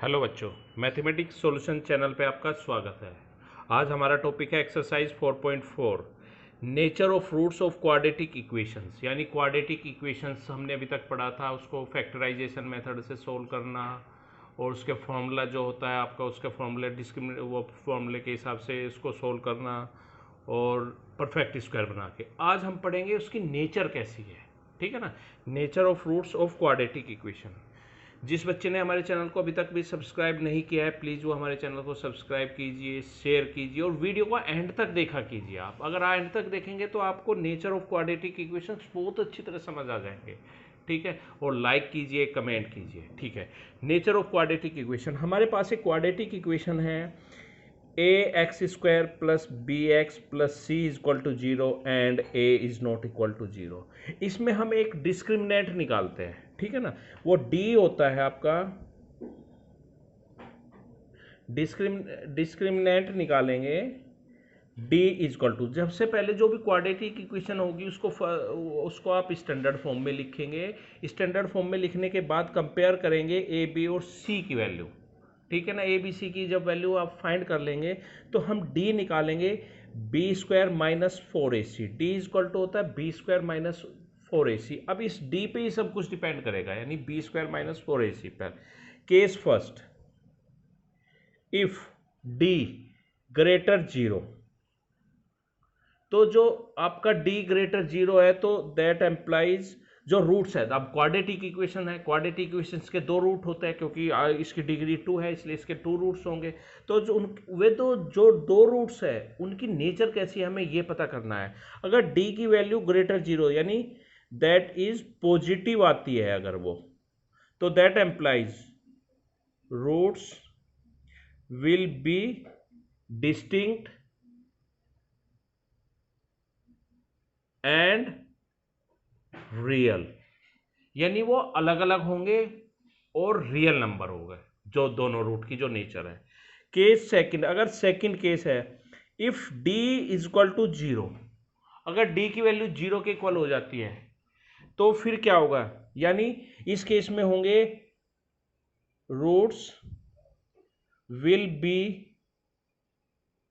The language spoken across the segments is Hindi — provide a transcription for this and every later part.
हेलो बच्चों, मैथमेटिक्स सॉल्यूशन चैनल पे आपका स्वागत है। आज हमारा टॉपिक है exercise 4.4 nature of roots of quadratic equations. यानी क्वाड्रेटिक इक्वेशंस हमने अभी तक पढ़ा था, उसको फैक्टराइजेशन मेथड से सोल्व करना और उसके फॉर्मूला जो होता है आपका, उसके फॉर्मूले डिस्क्रिमिनेट वो फॉर्मूले के हिसाब से इसको सोल्व करना और परफेक्ट स्क्वायर बना के। आज हम पढ़ेंगे उसकी नेचर कैसी है, ठीक है ना। Nature of roots of quadratic equation. जिस बच्चे ने हमारे चैनल को अभी तक भी सब्सक्राइब नहीं किया है, प्लीज़ वो हमारे चैनल को सब्सक्राइब कीजिए, शेयर कीजिए और वीडियो को एंड तक देखा कीजिए। आप अगर एंड तक देखेंगे तो आपको नेचर ऑफ क्वाड्रेटिक इक्वेशंस बहुत अच्छी तरह समझ आ जाएंगे, ठीक है। और लाइक कीजिए, कमेंट कीजिए, ठीक है। नेचर ऑफ क्वाड्रेटिक इक्वेशन, हमारे पास एक क्वाड्रेटिक इक्वेशन है a x square plus b x plus c is equal to zero and a is not equal to zero. इसमें हम एक डिस्क्रिमिनेंट निकालते हैं, ठीक है ना। वो डी होता है आपका, डिस्क्रिमिनेंट निकालेंगे डी इज इक्वल टू, सबसे पहले जो भी क्वाड्रेटिक इक्वेशन होगी उसको आप स्टैंडर्ड फॉर्म में लिखेंगे। स्टैंडर्ड फॉर्म में लिखने के बाद कंपेयर करेंगे ए बी और सी की वैल्यू, ठीक है ना। ए बी सी की जब वैल्यू आप फाइंड कर लेंगे तो हम डी निकालेंगे B square minus four A C. D is equal to होता है B square minus four A C. अब इस डी पे ही सब कुछ डिपेंड करेगा, यानी B square minus four A सी पर। Case first, if D greater zero, तो जो आपका डी ग्रेटर जीरो है तो दैट एम्प्लाइज जो रूट्स है। अब क्वाड्रेटिक इक्वेशन है, क्वाड्रेटिक इक्वेशंस के दो रूट होते हैं, क्योंकि इसकी डिग्री 2 है इसलिए इसके 2 रूट्स होंगे। तो वे तो जो दो रूट्स है उनकी नेचर कैसी है हमें ये पता करना है। अगर डी की वैल्यू ग्रेटर जीरो यानी दैट इज पॉजिटिव आती है अगर वो, तो that employs roots will be distinct and real, यानी वो अलग अलग होंगे और रियल नंबर होंगे, जो दोनों रूट की जो नेचर है। केस सेकंड, अगर सेकंड केस है if D is equal to zero, अगर डी की वैल्यू जीरो के इक्वल हो जाती है तो फिर क्या होगा, यानी इस केस में होंगे roots will be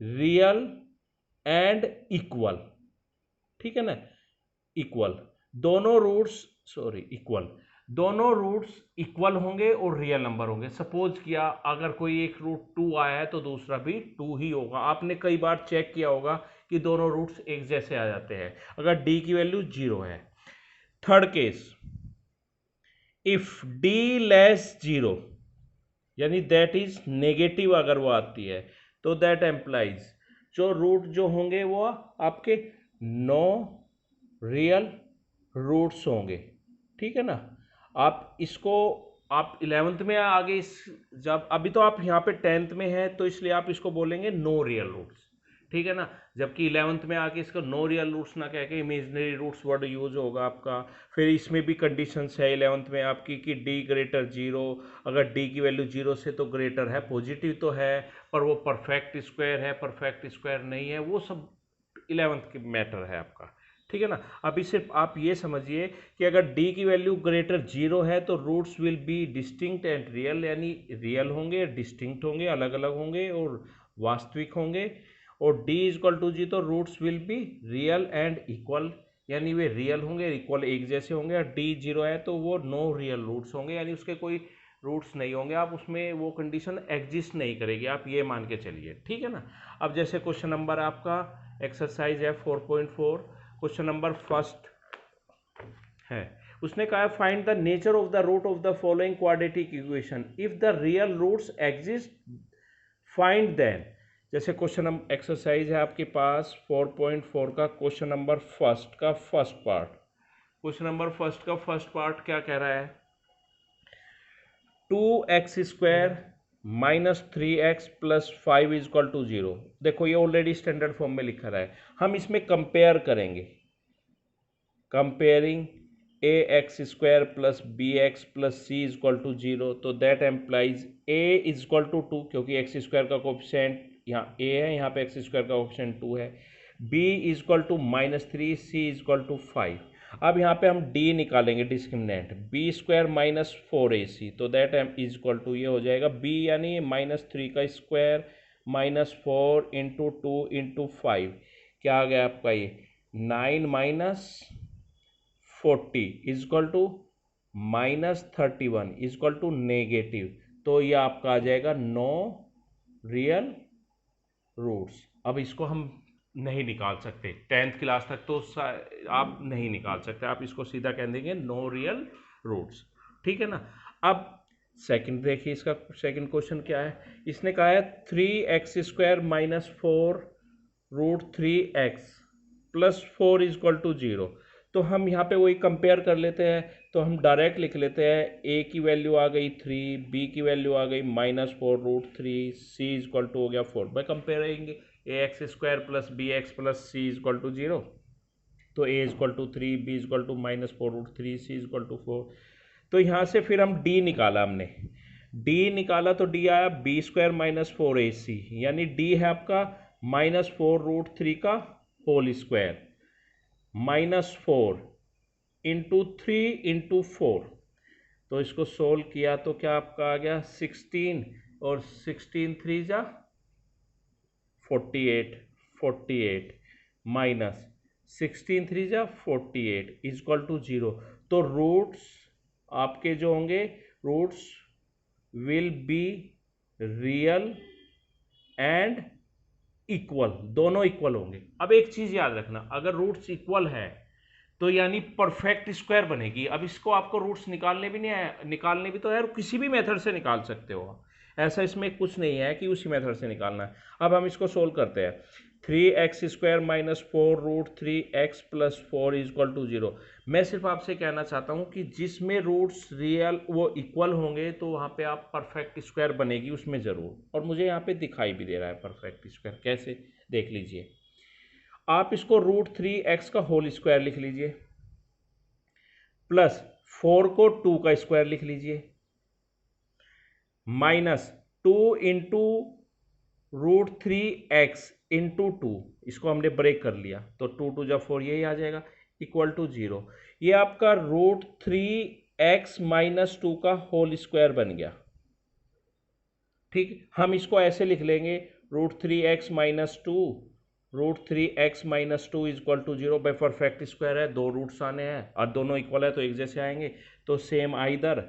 real and equal, ठीक है ना। इक्वल दोनों रूट्स, इक्वल दोनों रूट्स इक्वल होंगे और रियल नंबर होंगे। सपोज किया अगर कोई एक रूट 2 आया है तो दूसरा भी 2 ही होगा। आपने कई बार चेक किया होगा कि दोनों रूट्स एक जैसे आ जाते हैं अगर डी की वैल्यू 0 है। Third case, if D less 0 यानी दैट इज नेगेटिव अगर वो आती है तो दैट एम्प्लाइज जो रूट जो होंगे वो आपके नो रियल रूट्स होंगे, ठीक है ना। आप इसको आप 11th में आगे इस, जब अभी तो आप यहाँ पे 10th में हैं तो इसलिए आप इसको बोलेंगे नो रियल रूट्स, ठीक है ना। जबकि 11th में आके इसको नो रियल रूट्स ना कह के इमेजिनरी रूट्स वर्ड यूज होगा आपका। फिर इसमें भी कंडीशंस है 11th में आपकी कि डी ग्रेटर जीरो, अगर डी की वैल्यू 0 से तो ग्रेटर है, पॉजिटिव तो है पर वो परफेक्ट स्क्वायर है, परफेक्ट स्क्वायर नहीं है, वो सब 11th की मैटर है आपका, ठीक है ना। अभी सिर्फ आप ये समझिए कि अगर d की वैल्यू ग्रेटर 0 है तो roots will be distinct and real, यानी रियल होंगे, डिस्टिंक्ट होंगे, अलग अलग होंगे और वास्तविक होंगे। और d इज इक्वल टू जी तो roots will be real and equal, यानी वे रियल होंगे, इक्वल एक जैसे होंगे। और d 0 है तो वो नो रियल रूट्स होंगे, यानी उसके कोई रूट्स नहीं होंगे, आप उसमें वो कंडीशन एग्जिस्ट नहीं करेगी, आप ये मान के चलिए, ठीक है ना। अब जैसे क्वेश्चन नंबर आपका एक्सरसाइज है 4.4, क्वेश्चन नंबर फर्स्ट है, उसने कहा find the nature of the root of the following quadratic equation if the real roots exist find then. जैसे क्वेश्चन एक्सरसाइज है आपके पास 4.4 का क्वेश्चन नंबर फर्स्ट का first part. Question number first का फर्स्ट पार्ट क्या कह रहा है, 2x square minus 3x plus 5 is equal to 0। देखो ये ऑलरेडी स्टैंडर्ड फॉर्म में लिखा रहा है, हम इसमें कंपेयर करेंगे, comparing a x square plus b x plus c is equal to 0, तो that implies a is equal to 2, क्योंकि एक्स स्क्वायर का कोफिशिएंट यहाँ ए है, यहाँ पे एक्स स्क्वायर का कोफिशिएंट 2 है। B is equal to minus 3, c is equal to 5। अब यहाँ पे हम डी निकालेंगे discriminant, B square minus 4ac, तो दैट एम इज इक्वल टू ये हो जाएगा बी यानी -3 का स्क्वायर माइनस 4 इंटू 2 इंटू 5, क्या आ गया आपका ये 9 minus 40 is equal to -31 is equal to negative, तो ये आपका आ जाएगा नो रियल रूट्स। अब इसको हम नहीं निकाल सकते, 10th क्लास तक तो आप नहीं निकाल सकते, आप इसको सीधा कह देंगे नो रियल रूट्स, ठीक है ना। अब सेकंड देखिए, इसका सेकंड क्वेश्चन क्या है, इसने कहा है 3x square minus 4 root 3x plus 4 is equal to 0। तो हम यहाँ पे वही कंपेयर कर लेते हैं, तो हम डायरेक्ट लिख लेते हैं, a की वैल्यू आ गई 3, b की वैल्यू आ गई -4 root 3, c is equal to हो गया 4। बाय कंपेयर रहेंगे ax square plus bx plus c is equal to 0, तो a is equal to 3, b is equal to -4 root 3, c is equal to 4। तो यहाँ से फिर हम d निकाला, हमने d निकाला तो d आया b स्क्वायर माइनस 4ac, यानी d है आपका -4 रूट 3 का होल स्क्वायर -4 इंटू 3 इंटू 4, तो इसको सोल्व किया तो क्या आपका आ गया 16, और 16 3 जा 48 माइनस 16 3 जा 48 इज इक्वल टू 0। तो रूट्स आपके जो होंगे, roots will be real and equal, दोनों इक्वल होंगे। अब एक चीज याद रखना, अगर रूट्स इक्वल है तो यानी परफेक्ट स्क्वायर बनेगी। अब इसको आपको रूट्स निकालने भी नहीं है, निकालने भी तो है, किसी भी मेथड से निकाल सकते हो, ऐसा इसमें कुछ नहीं है कि उसी मेथड से निकालना है। अब हम इसको सोल्व करते हैं, 3x square minus 4 root 3x plus 4 is equal to 0। मैं सिर्फ आपसे कहना चाहता हूं कि जिसमें रूट्स रियल वो इक्वल होंगे तो वहां पे आप परफेक्ट स्क्वायर बनेगी उसमें जरूर, और मुझे यहाँ पे दिखाई भी दे रहा है परफेक्ट स्क्वायर, कैसे देख लीजिए। आप इसको √3x का होल स्क्वायर लिख लीजिए, प्लस 4 को 2 का स्क्वायर लिख लीजिए, माइनस 2 इंटू √3x इंटू 2, इसको हमने ब्रेक कर लिया तो 2 2 जा 4 यही आ जाएगा, इक्वल टू 0। ये आपका √3x माइनस 2 का होल स्क्वायर बन गया। ठीक, हम इसको ऐसे लिख लेंगे, √3x minus 2 √3x minus 2 is equal to 0। By perfect square है, दो रूट्स आने हैं और दोनों इक्वल है तो एक जैसे आएंगे, तो same either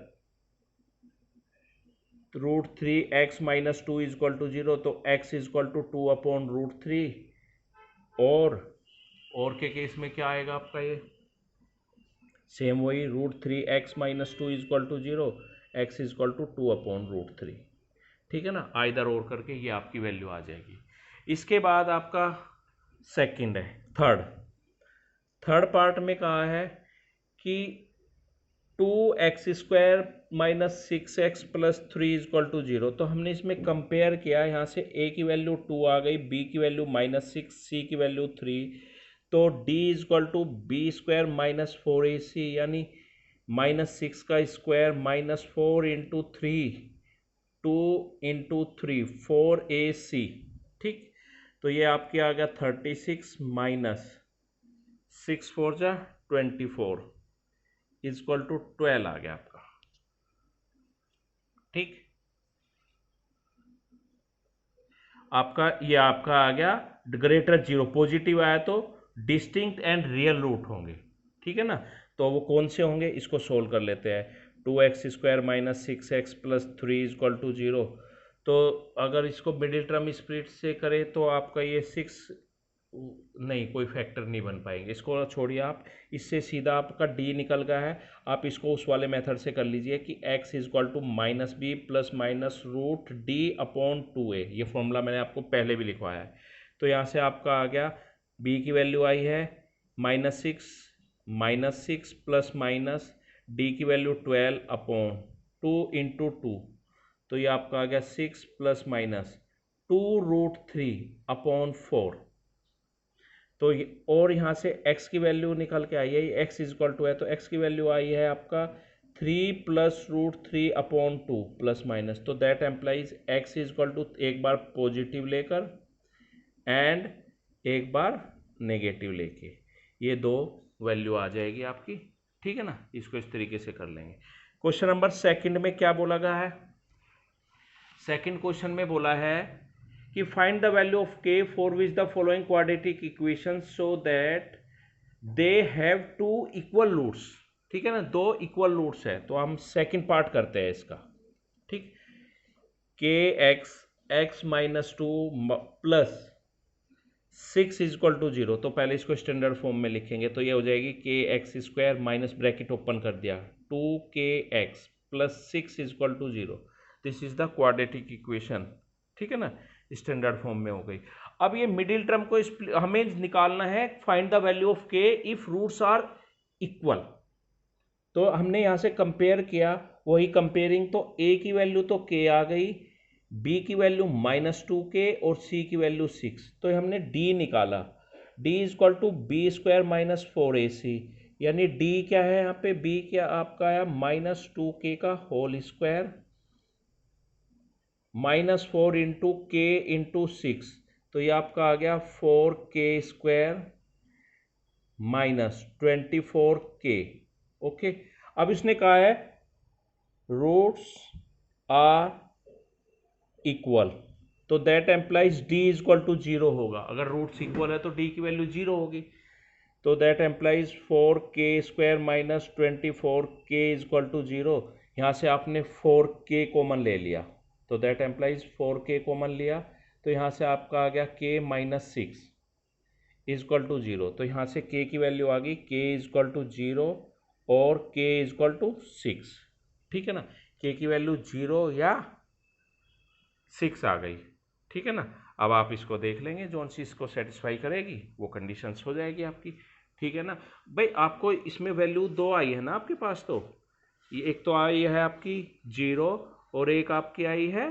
√3x minus 2 is equal to 0, तो x is equal to 2 upon √3, और के केस में क्या आएगा आपका, ये सेम वही √3x minus 2 is equal to 0, x is equal to 2 upon √3, ठीक है ना। आइदर और करके ये आपकी वैल्यू आ जाएगी। इसके बाद आपका सेकंड है, थर्ड पार्ट में कहा है कि 2x square minus 6x plus 3 is equal to 0। तो हमने इसमें कंपेयर किया, यहाँ से a की वैल्यू 2 आ गई, b की वैल्यू -6, c की वैल्यू 3, तो d is equal to b square minus 4ac, यानी -6 का square minus 4 into 3, 2 into 3 4ac, ठीक। तो ये आपके आ गया 36 माइनस 6 4 जा 24 इज इक्वल टू 12 आ गया आपका, ठीक। आपका ये आपका आ गया ग्रेटर 0, पॉजिटिव आया तो डिस्टिंक्ट एंड रियल रूट होंगे, ठीक है ना। तो वो कौन से होंगे, इसको सोल्व कर लेते हैं। 2x square minus 6x plus 3 is equal to 0, तो अगर इसको मिडिल टर्म स्प्लिट से करें तो आपका ये 6 नहीं, कोई फैक्टर नहीं बन पाएंगे, इसको छोड़िए आप, इससे सीधा आपका d निकल गया है। आप इसको उस वाले मेथड से कर लीजिए कि x is equal to -b plus minus √d upon 2a, ये फॉर्मूला मैंने आपको पहले भी लिखवाया है। तो यहाँ से आपका आ गया b की वैल्यू आई है -6 प्लस माइनस d की वैल्यू 12 अपॉन 2 इंटू 2, तो ये आपका आ गया 6 प्लस माइनस 2√3 अपॉन 4। तो और यहाँ से x की वैल्यू निकल के आई है, x इज इक्वल टू है, तो x की वैल्यू आई है आपका 3 प्लस √3 अपॉन 2 प्लस माइनस, तो that implies x is equal to एक बार पॉजिटिव लेकर एंड एक बार नेगेटिव लेके, ये दो वैल्यू आ जाएगी आपकी, ठीक है ना। इसको इस तरीके से कर लेंगे। क्वेश्चन नंबर सेकंड में क्या बोला गया है? सेकंड क्वेश्चन में बोला है कि find the value of k for which the following quadratic equation so that they have two equal roots, ठीक है ना, दो इक्वल रूट्स है। तो हम सेकंड पार्ट करते हैं इसका, ठीक। K x minus two plus 6 is equal to 0, तो पहले इसको स्टैंडर्ड फॉर्म में लिखेंगे, तो ये हो जाएगी k x square minus bracket open कर दिया 2kx plus 6 is equal to 0। This is the quadratic equation, ठीक है ना, स्टैंडर्ड फॉर्म में हो गई। अब ये मिडिल टर्म को हमें निकालना है, फाइंड द वैल्यू ऑफ के इफ रूट्स आर इक्वल। तो हमने यहाँ से कंपेयर किया, वही कंपेयरिंग, तो a की वैल्यू तो k आ गई, b की वैल्यू -2k और c की वैल्यू 6। तो हमने d निकाला, d is equal to b square minus 4ac, यानी d क्या है यहाँ पे, b क्या आपका आया -2k का whole square -4 into k into 6, तो ये आपका आ गया 4k स्क्वायर -24k। ओके, अब इसने कहा है रूट्स आर इक्वल, तो that implies d is equal to 0 होगा। अगर रूट्स इक्वल है तो d की वैल्यू 0 होगी, तो that implies 4k square minus 24k is equal to 0। यहाँ से आपने 4k कॉमन ले लिया, तो दैट एम्प्लाइज 4k कॉमन लिया, तो यहाँ से आपका आ गया k minus 6 is equal to 0। तो यहाँ से k की वैल्यू आ गई k इज इक्वल टू 0 और k इज इक्वल टू 6, ठीक है ना। k की वैल्यू 0 या 6 आ गई, ठीक है ना। अब आप इसको देख लेंगे, जो सी इसको सेटिस्फाई करेगी वो कंडीशंस हो जाएगी आपकी, ठीक है ना। भाई आपको इसमें वैल्यू 2 आई है ना आपके पास, तो ये एक तो आई है आपकी 0 और एक आपकी आई है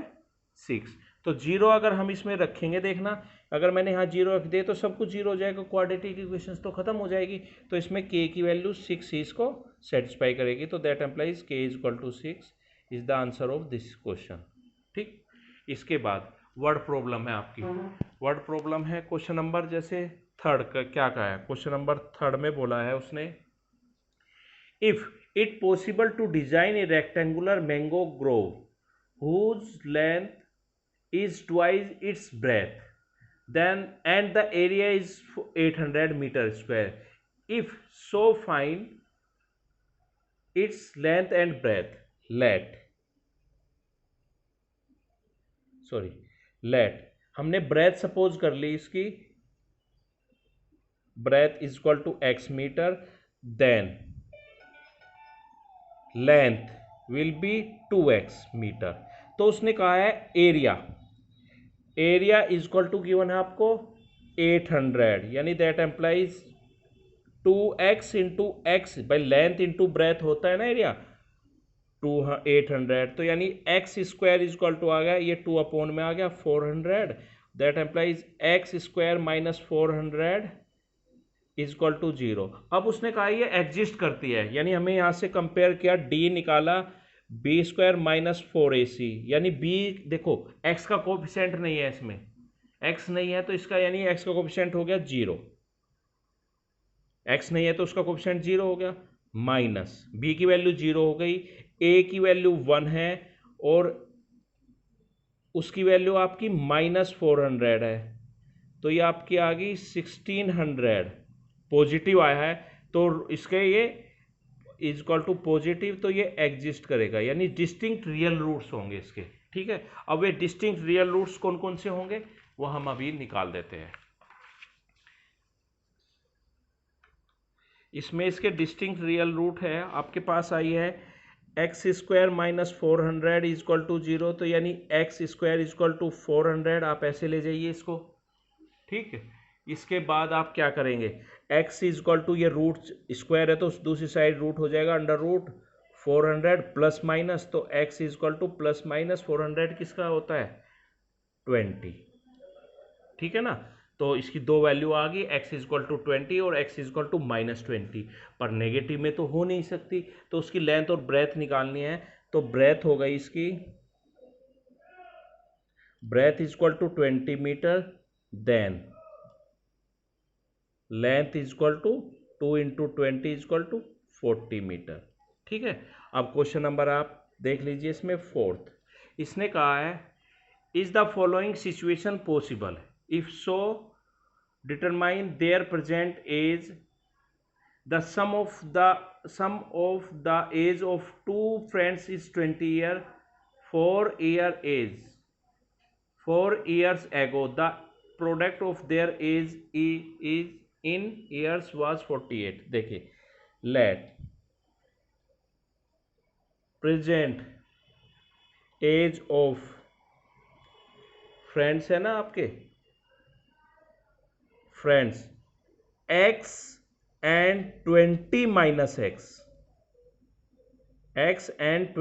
6। तो 0 अगर हम इसमें रखेंगे, देखना अगर मैंने यहाँ 0 रख दिए तो सब कुछ 0 हो जाएगा, क्वाड्रेटिक इक्वेशंस तो खत्म हो जाएगी। तो इसमें k की वैल्यू 6 इसको सेटिस्फाई करेगी, तो that implies k is equal to 6 is the answer of this question, ठीक। इसके बाद वर्ड प्रॉब्लम है आपकी, वर्ड प्रॉब्लम है क्वेश्चन नंबर जैसे थर्ड का, क्या कहा है क्वेश्चन नंबर थर्ड में बोला है उसने, if it possible to design a rectangular mango grove whose length is twice its breadth then and the area is 800 meter square, if so find its length and breadth, let हमने ब्रेथ सपोज कर ली, इसकी breadth is equal to x metre, then length will be 2x metre. तो उसने कहा है area is equal to given है आपको 800, यानी that implies 2x into x by length into breadth होता है ना एरिया, 800, तो यानी x square is equal to आ गया, ये 2 अपॉन में आ गया 400, that implies x square minus 400 is equal to 0। अब उसने कहा ये एग्जिस्ट करती है, यानी हमें यहाँ से कंपेयर किया, d निकाला बी स्क्वायर माइनस 4ac, यानी b देखो x का कोफिशिएंट नहीं है, इसमें x नहीं है तो इसका यानी x का कोफिशिएंट हो गया 0, x नहीं है तो उसका कोफिशिएंट 0 हो गया, माइनस b की वैल्यू 0 हो गई, a की वैल्यू 1 है और उसकी वैल्यू आपकी -400 है, तो ये आपकी आ गई 1600, पॉजिटिव आया है तो इसके ये इज इक्वल टू पॉजिटिव, तो ये एग्जिस्ट करेगा, यानी डिस्टिंक्ट रियल रूट्स होंगे इसके, ठीक है। अब ये डिस्टिंक्ट रियल रूट्स कौन कौन से होंगे वो हम अभी निकाल देते हैं। इसमें इसके डिस्टिंक्ट रियल रूट है, आपके पास आई है x square minus 400 is equal to 0, तो यानी x square is equal to 400, आप ऐसे ले जाइए इसको, ठीक है। इसके बाद आप क्या करेंगे, x इज इक्वल टू ये रूट स्क्वायर है तो दूसरी साइड रूट हो जाएगा अंडर रूट 400 प्लस माइनस, तो x is equal two plus minus 400 किसका होता है 20, ठीक है ना। तो इसकी दो वैल्यू आ गई, x इज इक्वल टू 20 और x इज इक्वल टू -20, पर नेगेटिव में तो हो नहीं सकती, तो उसकी लेंथ और ब्रेथ निकालनी है, तो ब्रेथ हो गई इसकी, breadth is equal to 20 metre, then length is equal to 2 × 20 = 40 metre. ठीक है, अब क्वेश्चन नंबर आप देख लीजिए, इसमें फोर्थ इसने कहा है, is the following situation possible, if so determine their present age, the sum of the age of two friends is 20 year, 4 years ago the product of their age is in years was 48। देखिए, let present age of friends है ना आपके, friends x and 20 minus x and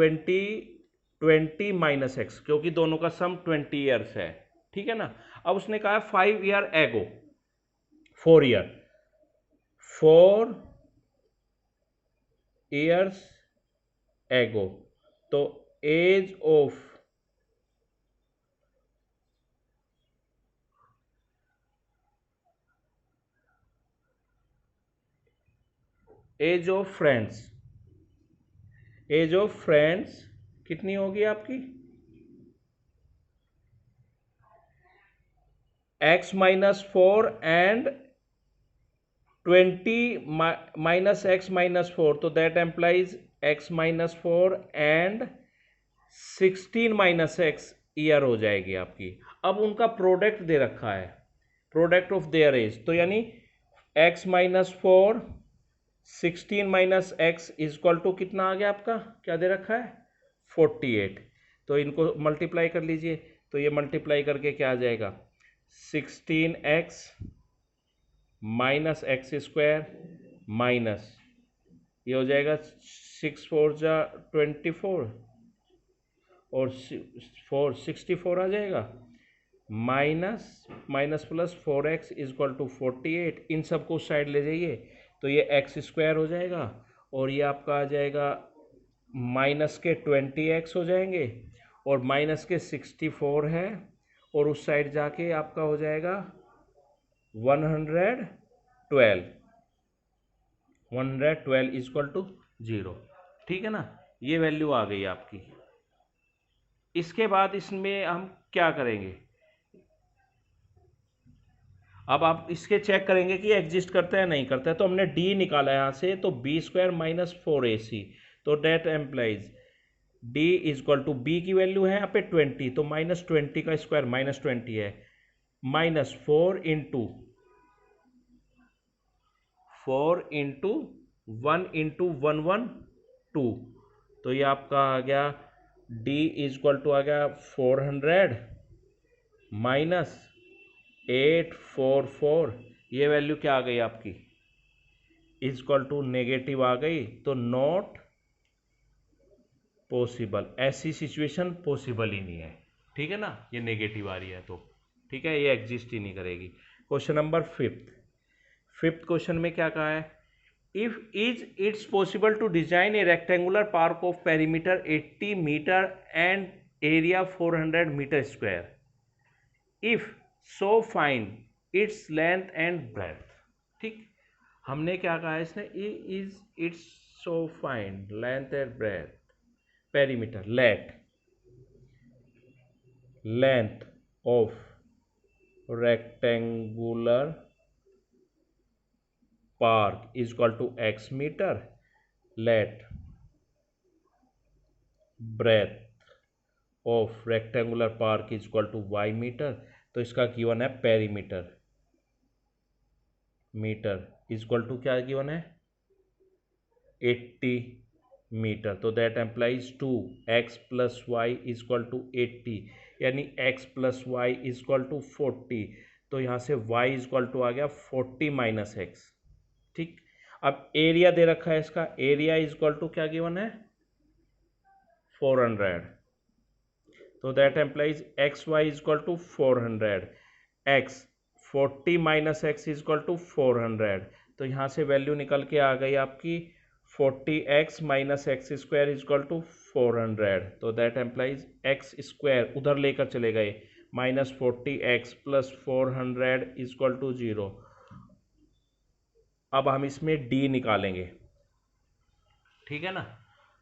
20 minus x, क्योंकि दोनों का सम 20 ईयर्स है। ठीक है ना। अब उसने कहा 5 ईयर एगो, 4 ईयर्स एगो, तो एज ऑफ फ्रेंड्स कितनी होगी आपकी, x-4 एंड 20 माइनस x-4, तो that employees x-4 and 16 minus x year हो जाएगी आपकी। अब उनका प्रोडक्ट दे रखा है, प्रोडक्ट ऑफ देयर एज, तो यानी x-4 16 minus x equal to कितना आ गया आपका, क्या दे रखा है 48। तो इनको मल्टीप्लाई कर लीजिए, तो ये मल्टीप्लाई करके क्या आ जाएगा 16x माइनस x² माइनस ये हो जाएगा 6×4 = 24 और 4 64 आ जाएगा, minus plus 4x equal to 48। इन सबको साइड ले जाइए तो ये x² हो जाएगा और ये आपका आ जाएगा माइनस के 20x हो जाएंगे और माइनस के 64 है और उस साइड जाके आपका हो जाएगा 112 इक्वल टू 0। ठीक है ना, ये वैल्यू आ गई आपकी। इसके बाद इसमें हम क्या करेंगे, अब आप इसके चेक करेंगे कि एग्जिस्ट करता है नहीं करता है। तो हमने d निकाला यहाँ से, तो b² माइनस 4ac, तो that implies d equal to b की वैल्यू है यहाँ पे 20, तो -20 का स्क्वायर -20 है, माइनस 4 × 1 × 112, तो ये आपका आ गया d इक्वल टू आ गया 400 माइनस 844, ये वैल्यू क्या आ गई आपकी इक्वल टू नेगेटिव आ गई, तो नॉट पॉसिबल, ऐसी सिचुएशन पॉसिबल ही नहीं है। ठीक है ना, ये नेगेटिव आ रही है तो ठीक है, ये एग्जिस्ट ही नहीं करेगी। क्वेश्चन नंबर फिफ्थ क्वेश्चन में क्या कहा है, if it's possible to design a rectangular park of perimeter 80 metre and area 400 metre square, if so find its length and breadth. ठीक, हमने क्या कहा है इसने, is it's so find length and breadth perimeter, length of rectangular park is equal to x metre, let breadth of rectangular park is equal to y metre. तो इसका गिवन है perimeter metre is equal to क्या गिवन है 80 मीटर, तो that implies 2x + y is equal to 80, यानी x + y is equal to 40, तो यहाँ से y इज इक्वल टू आ गया 40 माइनस x। ठीक, अब एरिया दे रखा है, इसका एरिया इज इक्वल टू क्या गिवन है 400, तो that implies xy is equal to 400, x 40 minus x is equal to 400, तो यहाँ से वैल्यू निकल के आ गई आपकी 40x minus x² is equal to 400, तो दैट एम्प्लाइज x² उधर लेकर चले गए, -40x + 400 इज इक्वल टू 0, अब हम इसमें डी निकालेंगे, ठीक है ना।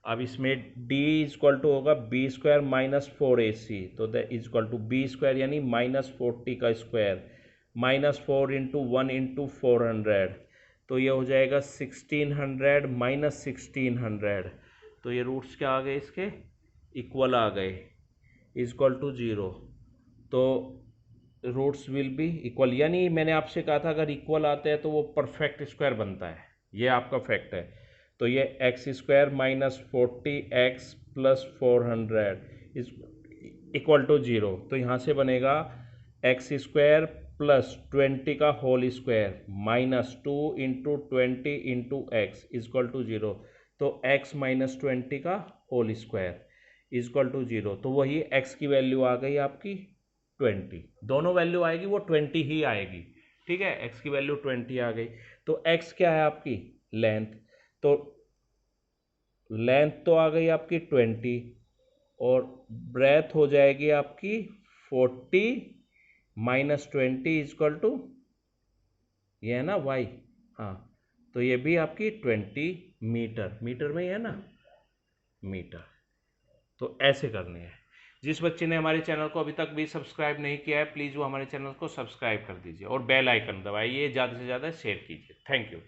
अब इसमें d इजक्वल टू होगा बी स्क्वायर माइनस 4ac, तो द इजक्वल टू बी स्क्वायर यानी -40 का स्क्वायर -4 इंटू 1 इंटू 400, तो ये हो जाएगा 1600 माइनस 1600, तो ये रूट्स क्या आ गए इसके, इक्वल आ गए, इजक्वल टू 0। तो रूट्स विल बी इक्वल, यानी मैंने आपसे कहा था अगर इक्वल आते हैं तो वो परफेक्ट स्क्वायर बनता है, ये आपका फैक्ट है। तो ये x square minus 40x plus 400 is equal to 0, तो यहाँ से बनेगा एक्स स्क्वायर प्लस 20 का whole square minus 2 into 20 into x is equal to 0, तो x माइनस 20 का होल स्क्वायर इजक्वल टू 0, तो वही x की वैल्यू आ गई आपकी 20, दोनों वैल्यू आएगी वो 20 ही आएगी, ठीक है। x की वैल्यू 20 आ गई, तो x क्या है आपकी लेंथ, तो लेंथ तो आ गई आपकी 20 और ब्रेथ हो जाएगी आपकी 40 माइनस 20 इजक्वल टू, ये है ना y, हाँ, तो ये भी आपकी 20 मीटर, मीटर में ही है ना, मीटर। तो ऐसे करने हैं। जिस बच्चे ने हमारे चैनल को अभी तक भी सब्सक्राइब नहीं किया है, प्लीज़ वो हमारे चैनल को सब्सक्राइब कर दीजिए और बेल आइकन दबाइए, ज़्यादा से ज़्यादा शेयर कीजिए। Thank you.